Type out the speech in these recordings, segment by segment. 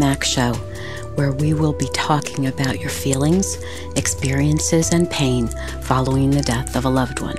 MaryMac Show, where we will be talking about your feelings, experiences, and pain following the death of a loved one.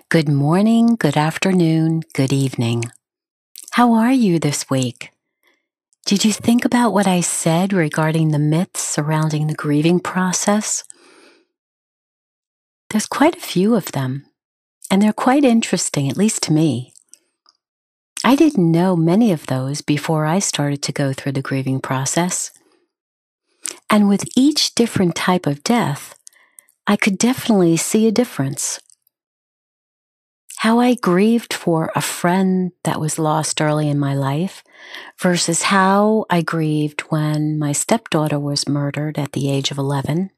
Good morning, good afternoon, good evening. How are you this week? Did you think about what I said regarding the myths surrounding the grieving process? There's quite a few of them, and they're quite interesting, at least to me. I didn't know many of those before I started to go through the grieving process. And with each different type of death, I could definitely see a difference. How I grieved for a friend that was lost early in my life versus how I grieved when my stepdaughter was murdered at the age of 11,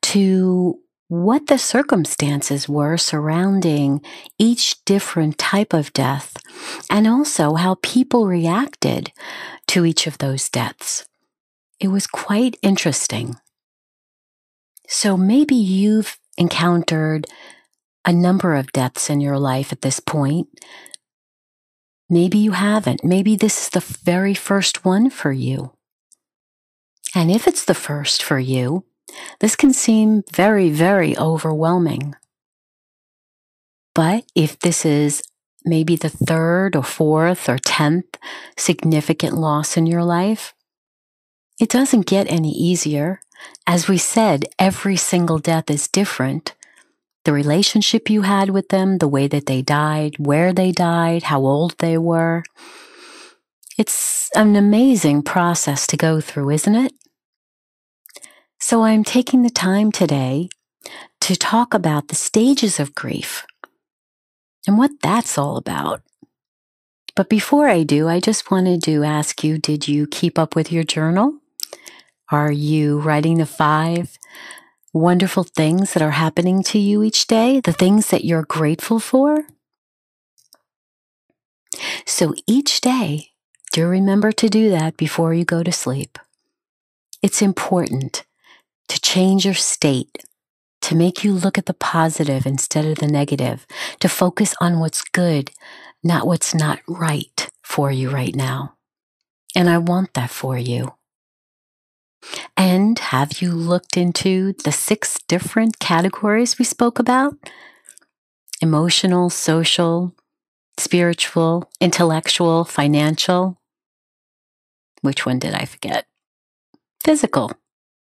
to what the circumstances were surrounding each different type of death, and also how people reacted to each of those deaths. It was quite interesting. So maybe you've encountered a number of deaths in your life at this point. Maybe you haven't. Maybe this is the very first one for you. And if it's the first for you, this can seem very, very overwhelming. But if this is maybe the third or fourth or 10th significant loss in your life, it doesn't get any easier. As we said, every single death is different. The relationship you had with them, the way that they died, where they died, how old they were. It's an amazing process to go through, isn't it? So I'm taking the time today to talk about the stages of grief and what that's all about. But before I do, I just wanted to ask you, did you keep up with your journal? Are you writing the 5 wonderful things that are happening to you each day, the things that you're grateful for? So each day, do remember to do that before you go to sleep. It's important to change your state, to make you look at the positive instead of the negative, to focus on what's good, not what's not right for you right now. And I want that for you. And have you looked into the 6 different categories we spoke about? Emotional, social, spiritual, intellectual, financial. Which one did I forget? Physical.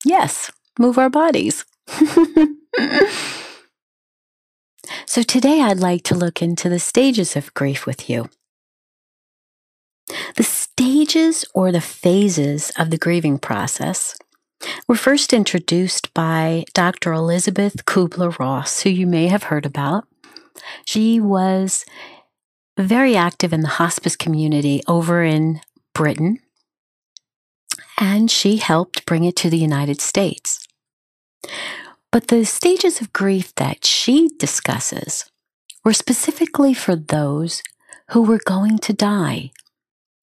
Yes, move our bodies. So today I'd like to look into the stages of grief with you. The stages or the phases of the grieving process were first introduced by Dr. Elizabeth Kubler-Ross, who you may have heard about. She was very active in the hospice community over in Britain, and she helped bring it to the United States. But the stages of grief that she discusses were specifically for those who were going to die.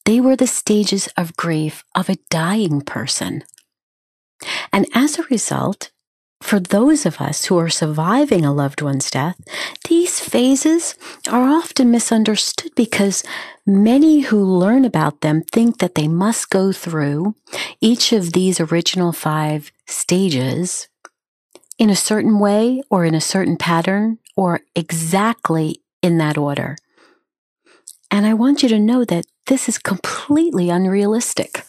They were the stages of grief of a dying person. And as a result, for those of us who are surviving a loved one's death, these phases are often misunderstood because many who learn about them think that they must go through each of these original 5 stages in a certain way or in a certain pattern or exactly in that order. And I want you to know that this is completely unrealistic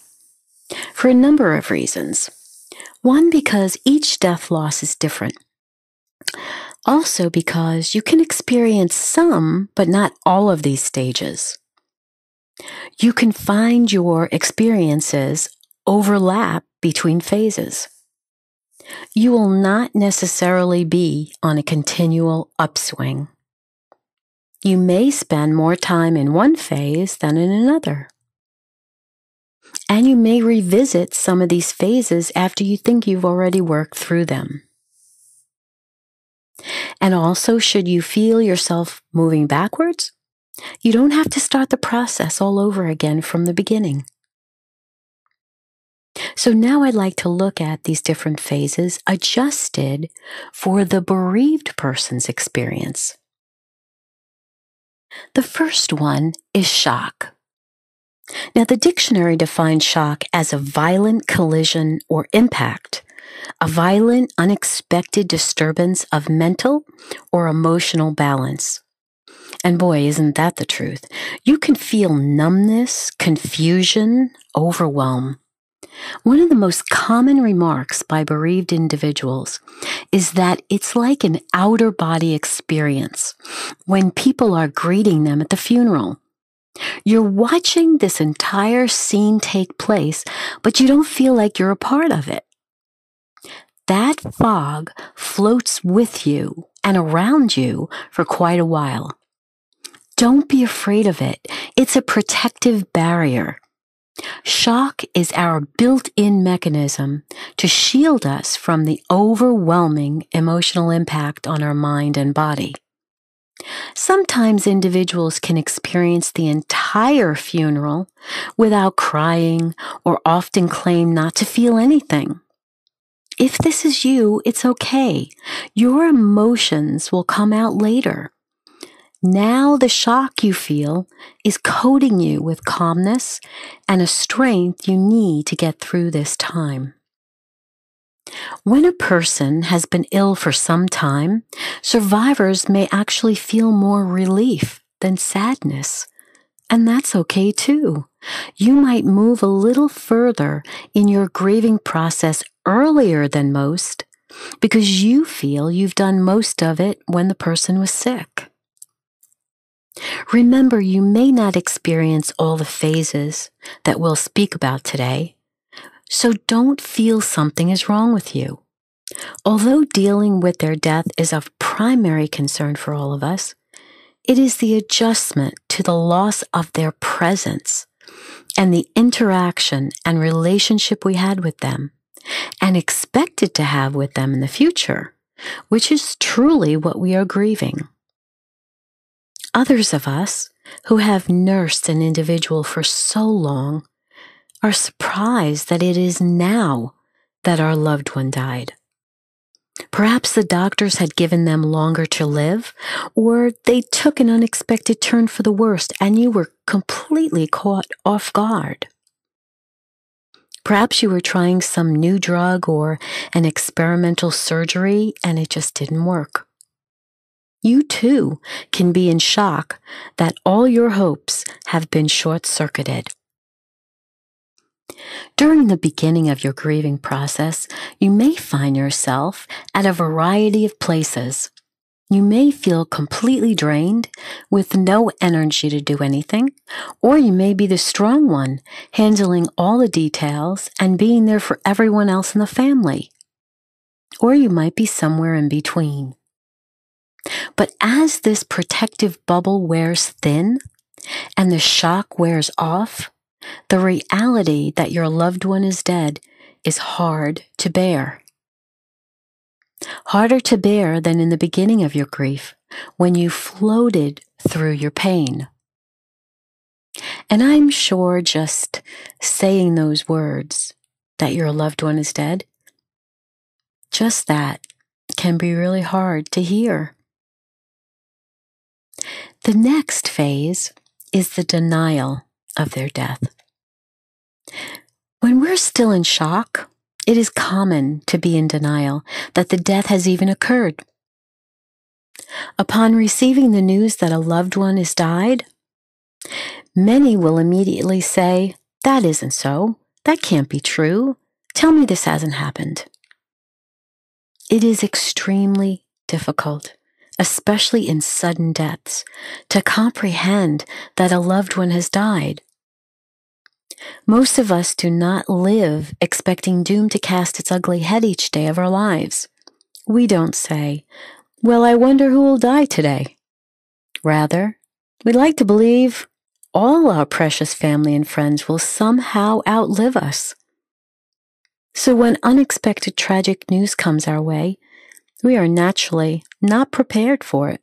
for a number of reasons. One, because each death loss is different. Also because you can experience some, but not all of these stages. You can find your experiences overlap between phases. You will not necessarily be on a continual upswing. You may spend more time in one phase than in another. And you may revisit some of these phases after you think you've already worked through them. And also, should you feel yourself moving backwards, you don't have to start the process all over again from the beginning. So now I'd like to look at these different phases adjusted for the bereaved person's experience. The first one is shock. Now, the dictionary defines shock as a violent collision or impact, a violent, unexpected disturbance of mental or emotional balance. And boy, isn't that the truth? You can feel numbness, confusion, overwhelm. One of the most common remarks by bereaved individuals is that it's like an outer body experience when people are greeting them at the funeral. You're watching this entire scene take place, but you don't feel like you're a part of it. That fog floats with you and around you for quite a while. Don't be afraid of it. It's a protective barrier. Shock is our built-in mechanism to shield us from the overwhelming emotional impact on our mind and body. Sometimes individuals can experience the entire funeral without crying or often claim not to feel anything. If this is you, it's okay. Your emotions will come out later. Now the shock you feel is coating you with calmness and a strength you need to get through this time. When a person has been ill for some time, survivors may actually feel more relief than sadness, and that's okay too. You might move a little further in your grieving process earlier than most because you feel you've done most of it when the person was sick. Remember, you may not experience all the phases that we'll speak about today, so don't feel something is wrong with you. Although dealing with their death is of primary concern for all of us, it is the adjustment to the loss of their presence and the interaction and relationship we had with them and expected to have with them in the future, which is truly what we are grieving. Others of us who have nursed an individual for so long are surprised that it is now that our loved one died. Perhaps the doctors had given them longer to live, or they took an unexpected turn for the worst and you were completely caught off guard. Perhaps you were trying some new drug or an experimental surgery and it just didn't work. You too can be in shock that all your hopes have been short-circuited. During the beginning of your grieving process, you may find yourself at a variety of places. You may feel completely drained with no energy to do anything, or you may be the strong one, handling all the details and being there for everyone else in the family. Or you might be somewhere in between. But as this protective bubble wears thin and the shock wears off, the reality that your loved one is dead is hard to bear. Harder to bear than in the beginning of your grief when you floated through your pain. And I'm sure just saying those words, that your loved one is dead, just that can be really hard to hear. The next phase is the denial of their death. When we're still in shock, it is common to be in denial that the death has even occurred. Upon receiving the news that a loved one has died, many will immediately say, "That isn't so. That can't be true. Tell me this hasn't happened." It is extremely difficult, especially in sudden deaths, to comprehend that a loved one has died. Most of us do not live expecting doom to cast its ugly head each day of our lives. We don't say, "Well, I wonder who will die today." Rather, we like to believe all our precious family and friends will somehow outlive us. So when unexpected tragic news comes our way, we are naturally not prepared for it.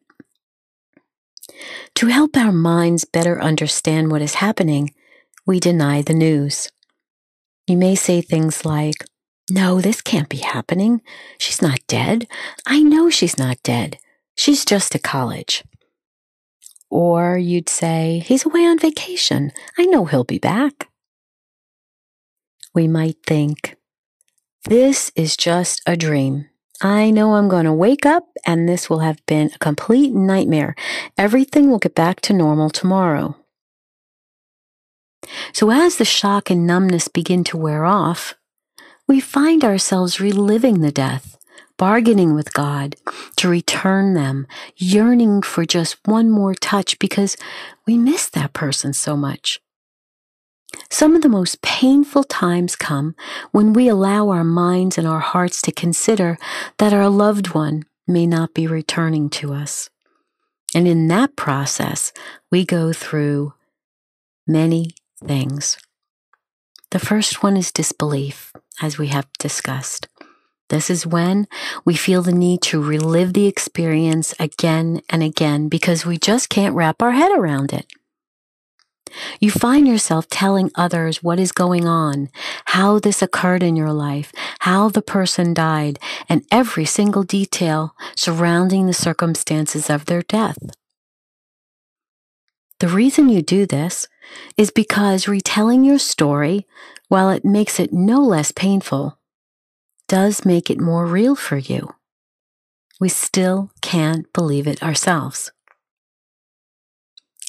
To help our minds better understand what is happening, we deny the news. You may say things like, "No, this can't be happening. She's not dead. I know she's not dead. She's just at college." Or you'd say, "He's away on vacation. I know he'll be back." We might think, "This is just a dream. I know I'm going to wake up and this will have been a complete nightmare. Everything will get back to normal tomorrow." So as the shock and numbness begin to wear off, we find ourselves reliving the death, bargaining with God to return them, yearning for just one more touch because we miss that person so much. Some of the most painful times come when we allow our minds and our hearts to consider that our loved one may not be returning to us. And in that process, we go through many things. The first one is disbelief, as we have discussed. This is when we feel the need to relive the experience again and again because we just can't wrap our head around it. You find yourself telling others what is going on, how this occurred in your life, how the person died, and every single detail surrounding the circumstances of their death. The reason you do this is because retelling your story, while it makes it no less painful, does make it more real for you. We still can't believe it ourselves.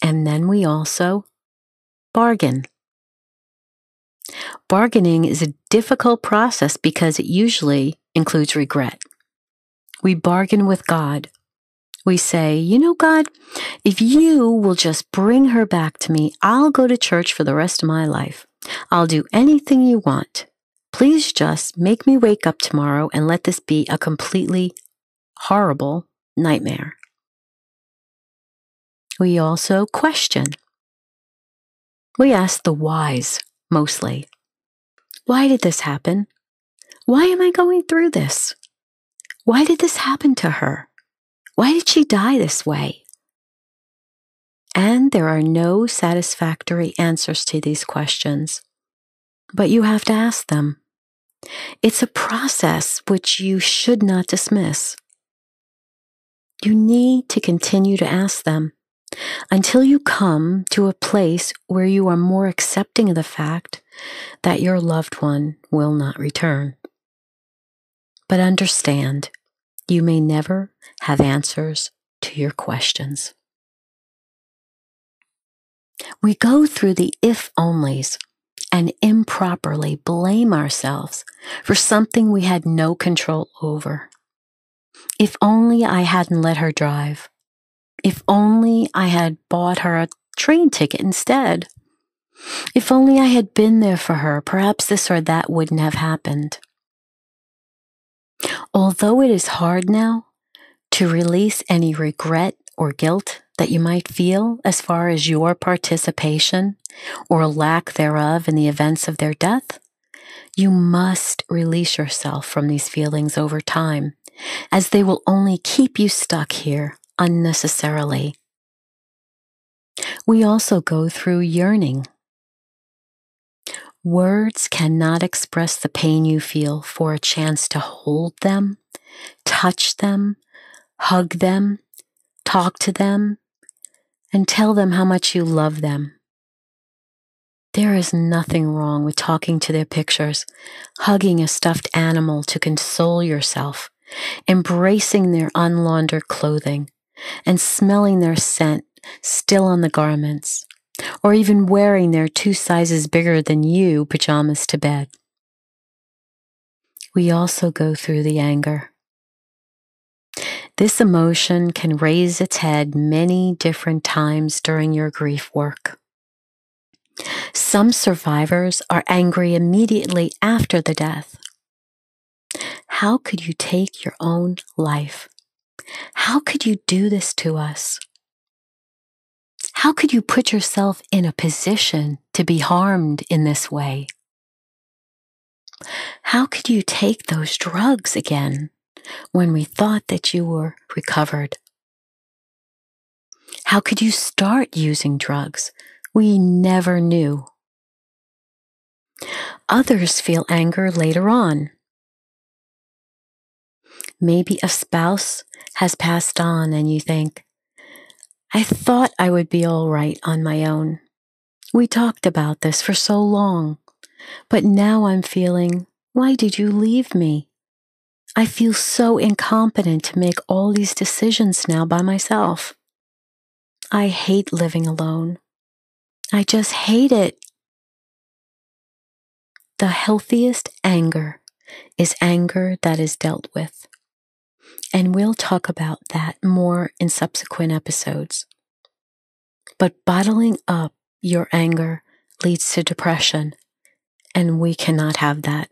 And then we also bargain. Bargaining is a difficult process because it usually includes regret. We bargain with God. We say, "You know, God, if you will just bring her back to me, I'll go to church for the rest of my life. I'll do anything you want. Please just make me wake up tomorrow and let this be a completely horrible nightmare." We also question. We ask the whys, mostly. Why did this happen? Why am I going through this? Why did this happen to her? Why did she die this way? And there are no satisfactory answers to these questions, but you have to ask them. It's a process which you should not dismiss. You need to continue to ask them until you come to a place where you are more accepting of the fact that your loved one will not return. But understand, you may never have answers to your questions. We go through the if-onlys and improperly blame ourselves for something we had no control over. If only I hadn't let her drive. If only I had bought her a train ticket instead. If only I had been there for her, perhaps this or that wouldn't have happened. Although it is hard now to release any regret or guilt that you might feel as far as your participation or lack thereof in the events of their death, you must release yourself from these feelings over time, as they will only keep you stuck here unnecessarily. We also go through yearning. Words cannot express the pain you feel for a chance to hold them, touch them, hug them, talk to them, and tell them how much you love them. There is nothing wrong with talking to their pictures, hugging a stuffed animal to console yourself, embracing their unlaundered clothing, and smelling their scent still on the garments, or even wearing their 2 sizes bigger than you pajamas to bed. We also go through the anger. This emotion can raise its head many different times during your grief work. Some survivors are angry immediately after the death. How could you take your own life? How could you do this to us? How could you put yourself in a position to be harmed in this way? How could you take those drugs again when we thought that you were recovered? How could you start using drugs? We never knew. Others feel anger later on. Maybe a spouse has passed on and you think, I thought I would be all right on my own. We talked about this for so long, but now I'm feeling, why did you leave me? I feel so incompetent to make all these decisions now by myself. I hate living alone. I just hate it. The healthiest anger is anger that is dealt with. And we'll talk about that more in subsequent episodes. But bottling up your anger leads to depression, and we cannot have that.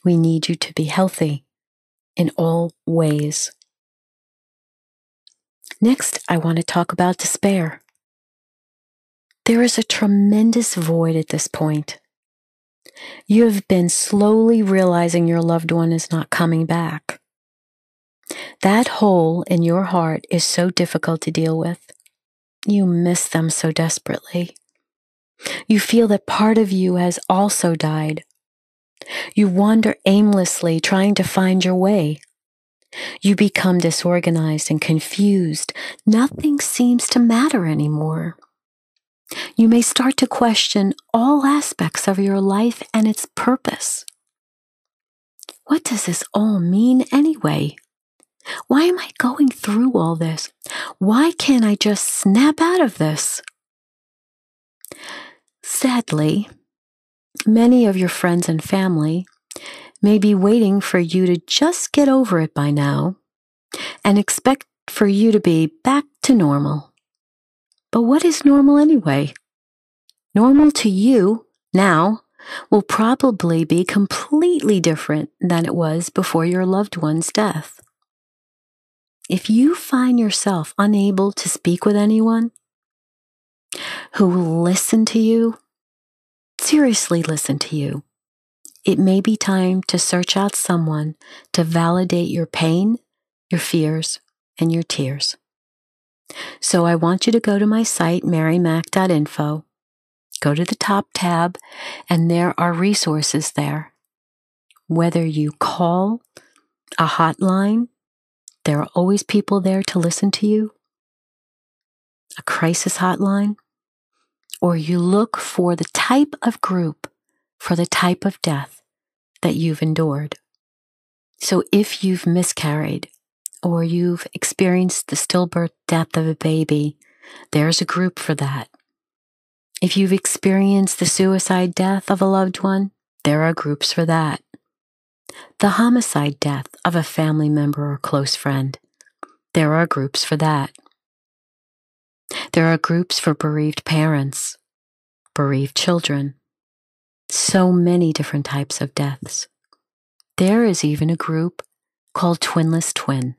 We need you to be healthy in all ways. Next, I want to talk about despair. There is a tremendous void at this point. You have been slowly realizing your loved one is not coming back. That hole in your heart is so difficult to deal with. You miss them so desperately. You feel that part of you has also died. You wander aimlessly trying to find your way. You become disorganized and confused. Nothing seems to matter anymore. You may start to question all aspects of your life and its purpose. What does this all mean anyway? Why am I going through all this? Why can't I just snap out of this? Sadly, many of your friends and family may be waiting for you to just get over it by now and expect for you to be back to normal. But what is normal anyway? Normal to you now will probably be completely different than it was before your loved one's death. If you find yourself unable to speak with anyone who will listen to you, seriously listen to you, it may be time to search out someone to validate your pain, your fears, and your tears. So I want you to go to my site, MaryMac.info. Go to the top tab, and there are resources there. Whether you call a hotline, there are always people there to listen to you, a crisis hotline, or you look for the type of group for the type of death that you've endured. So if you've miscarried or you've experienced the stillbirth death of a baby, there's a group for that. If you've experienced the suicide death of a loved one, there are groups for that. The homicide death of a family member or close friend, there are groups for that. There are groups for bereaved parents, bereaved children, so many different types of deaths. There is even a group called Twinless Twin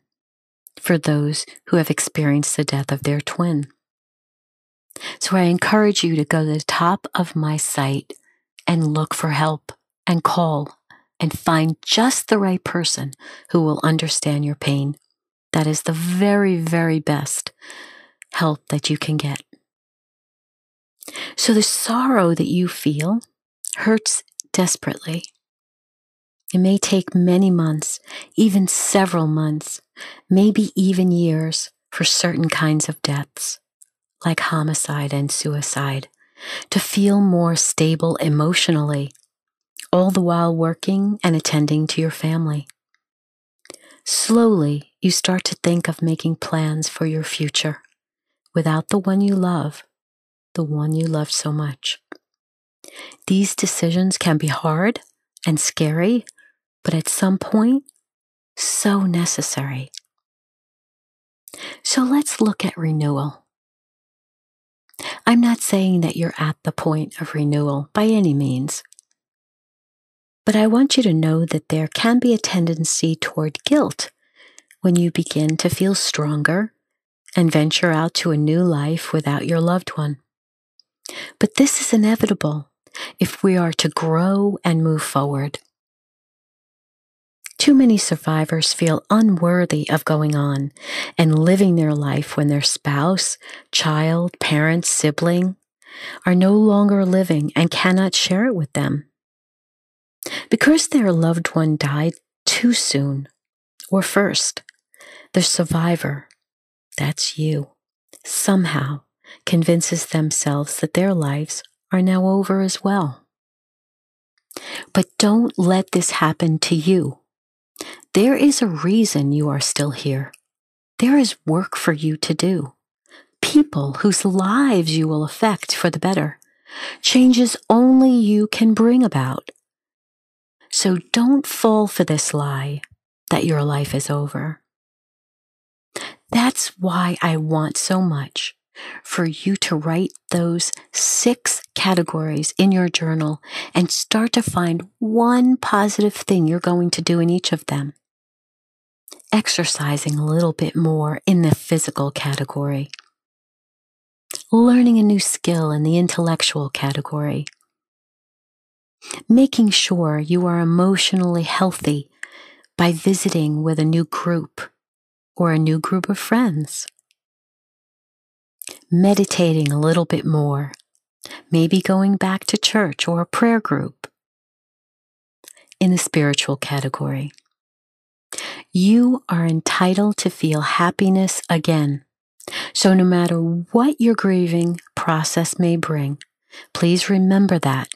for those who have experienced the death of their twin. So I encourage you to go to the top of my site and look for help and call and find just the right person who will understand your pain. That is the very, very best help that you can get. So the sorrow that you feel hurts desperately. It may take many months, even several months, maybe even years for certain kinds of deaths, like homicide and suicide, to feel more stable emotionally, all the while working and attending to your family. Slowly, you start to think of making plans for your future without the one you love, the one you love so much. These decisions can be hard and scary, but at some point, so necessary. So let's look at renewal. I'm not saying that you're at the point of renewal by any means, but I want you to know that there can be a tendency toward guilt when you begin to feel stronger and venture out to a new life without your loved one. But this is inevitable if we are to grow and move forward. Too many survivors feel unworthy of going on and living their life when their spouse, child, parent, sibling are no longer living and cannot share it with them. Because their loved one died too soon or first, the survivor, that's you, somehow convinces themselves that their lives are now over as well. But don't let this happen to you. There is a reason you are still here. There is work for you to do. People whose lives you will affect for the better. Changes only you can bring about. So don't fall for this lie that your life is over. That's why I want so much for you to write those 6 categories in your journal and start to find one positive thing you're going to do in each of them. Exercising a little bit more in the physical category. Learning a new skill in the intellectual category. Making sure you are emotionally healthy by visiting with a new group or a new group of friends. Meditating a little bit more, maybe going back to church or a prayer group. In the spiritual category, you are entitled to feel happiness again. So no matter what your grieving process may bring, please remember that.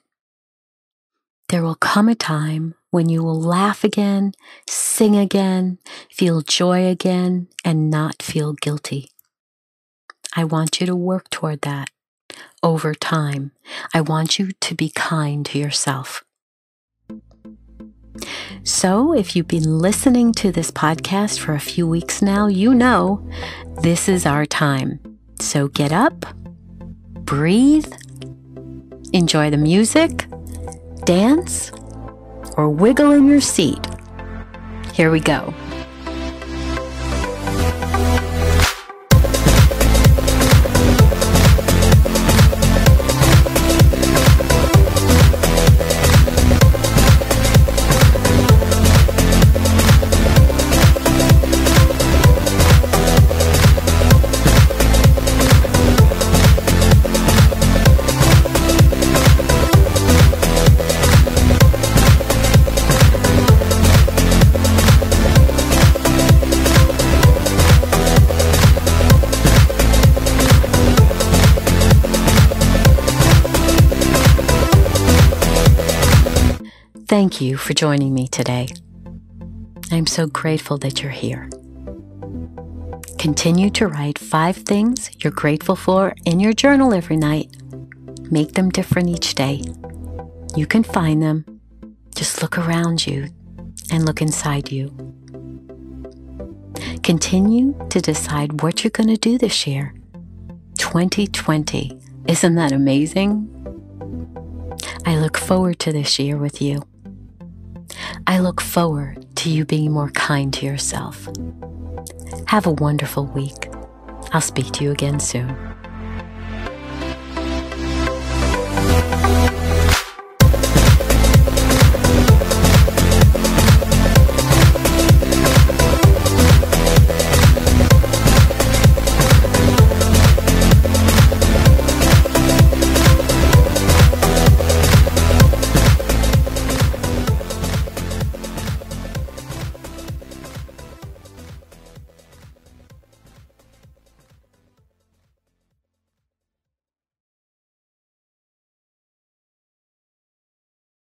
There will come a time when you will laugh again, sing again, feel joy again, and not feel guilty. I want you to work toward that over time. I want you to be kind to yourself. So if you've been listening to this podcast for a few weeks now, you know this is our time. So get up, breathe, enjoy the music, dance, or wiggle in your seat. Here we go. Thank you for joining me today. I'm so grateful that you're here. Continue to write 5 things you're grateful for in your journal every night. Make them different each day. You can find them. Just look around you and look inside you. Continue to decide what you're going to do this year. 2020. Isn't that amazing? I look forward to this year with you. I look forward to you being more kind to yourself. Have a wonderful week. I'll speak to you again soon.